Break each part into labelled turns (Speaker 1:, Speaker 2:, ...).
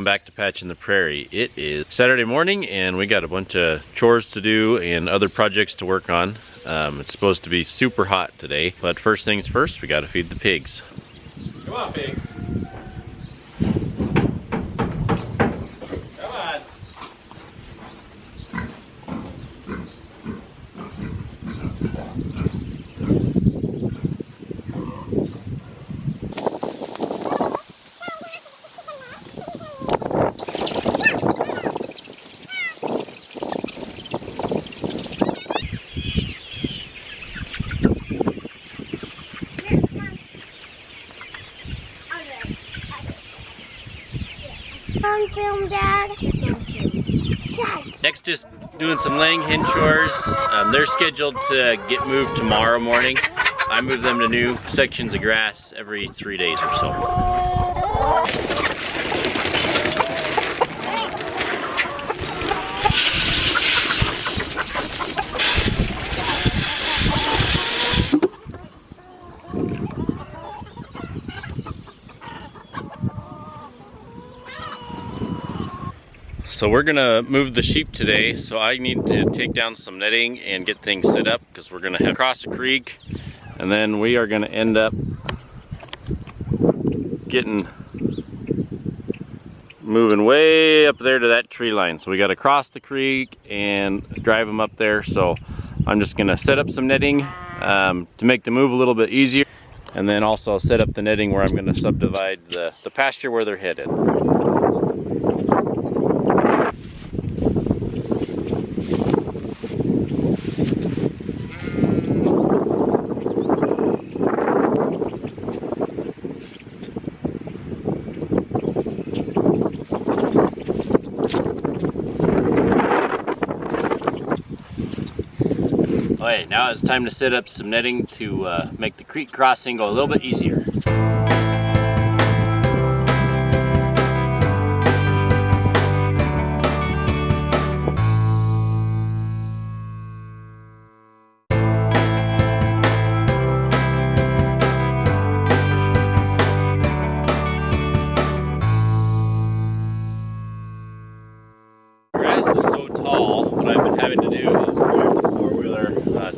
Speaker 1: back to Patching the Prairie. It is Saturday morning and we got a bunch of chores to do and other projects to work on. It's supposed to be super hot today, but first things first, we got to feed the pigs. Come on, pigs. Come on.
Speaker 2: Film, Dad.
Speaker 1: Next is doing some laying hen chores. They're scheduled to get moved tomorrow morning. I move them to new sections of grass every 3 days or so. So we're gonna move the sheep today, so I need to take down some netting and get things set up because we're gonna head across a creek and then we are gonna end up moving way up there to that tree line. So we gotta cross the creek and drive them up there. So I'm just gonna set up some netting to make the move a little bit easier, and then also set up the netting where I'm gonna subdivide the pasture where they're headed. Okay, now it's time to set up some netting to make the creek crossing go a little bit easier. Grass is so tall, what I've been having to do is drive the four-wheeler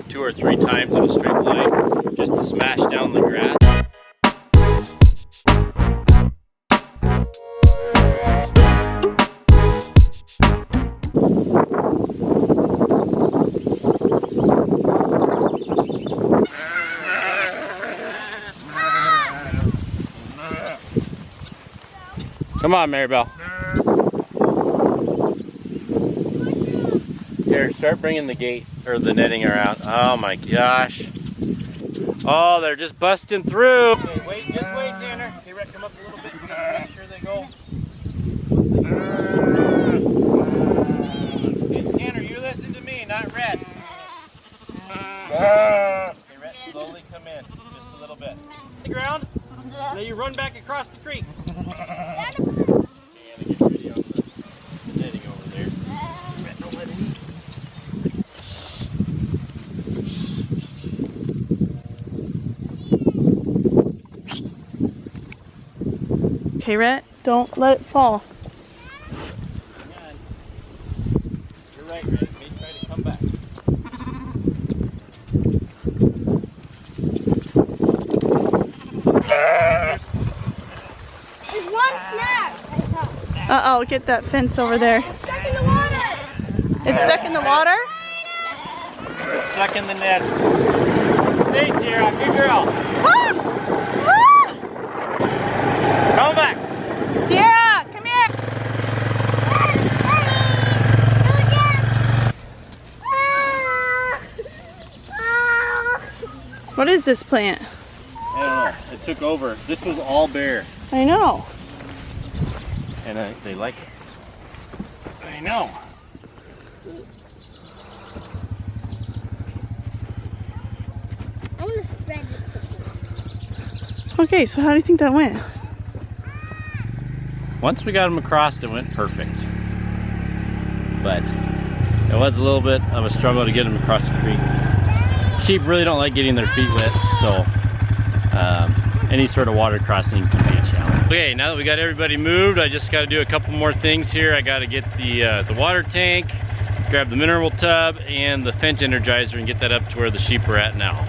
Speaker 1: 2 or 3 times in a straight line just to smash down the grass. Come on, Maribel. Here, start bringing the gate or the netting around. Oh my gosh. Oh, they're just busting through. Okay, wait, just wait, Tanner. Okay, Rick, come up a little bit. Make sure they go. Okay, Tanner, you listen to me, not Red. Okay, Red, slowly come in, just a little bit. The ground. Now you run back across the creek.
Speaker 3: Okay, Rhett, don't let it fall.
Speaker 1: You're right, Rhett. It may try to come back.
Speaker 2: There's one snap.
Speaker 3: Uh-oh, get that fence over there.
Speaker 2: It's stuck in the water.
Speaker 3: It's stuck in the water?
Speaker 1: It's stuck in the net. Stay, Sierra. Good girl. Come back.
Speaker 3: Sierra, come here. What is this plant?
Speaker 1: I don't know. It took over. This was all bare.
Speaker 3: I know.
Speaker 1: And they like it. I know.
Speaker 2: I'm gonna spread it.
Speaker 3: Okay, so how do you think that went?
Speaker 1: Once we got them across, it went perfect. But it was a little bit of a struggle to get them across the creek. Sheep really don't like getting their feet wet, so any sort of water crossing can be a challenge. Okay, now that we got everybody moved, I just got to do a couple more things here. I got to get the water tank, grab the mineral tub, and the fence energizer and get that up to where the sheep are at now.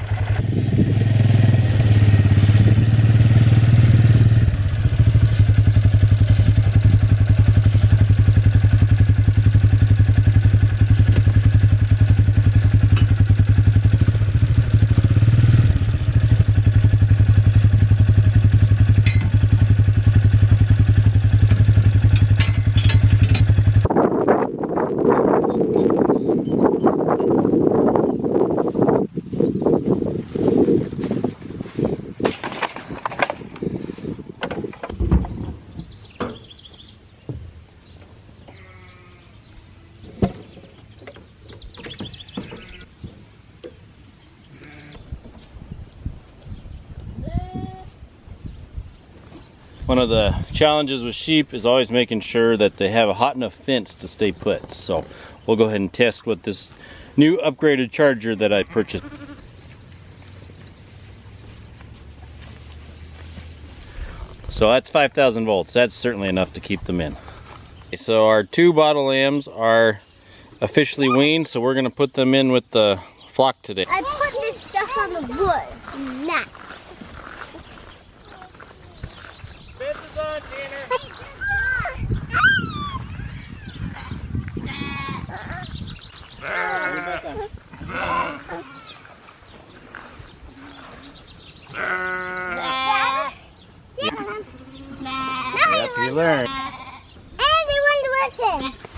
Speaker 1: One of the challenges with sheep is always making sure that they have a hot enough fence to stay put. So we'll go ahead and test with this new upgraded charger that I purchased. So that's 5,000 volts. That's certainly enough to keep them in. So our 2 bottle lambs are officially weaned, so we're gonna put them in with the flock today.
Speaker 2: I put this stuff on the wood. Nah.
Speaker 1: Fence is on, Tanner. Yep, you learn.
Speaker 2: And they wouldn't listen.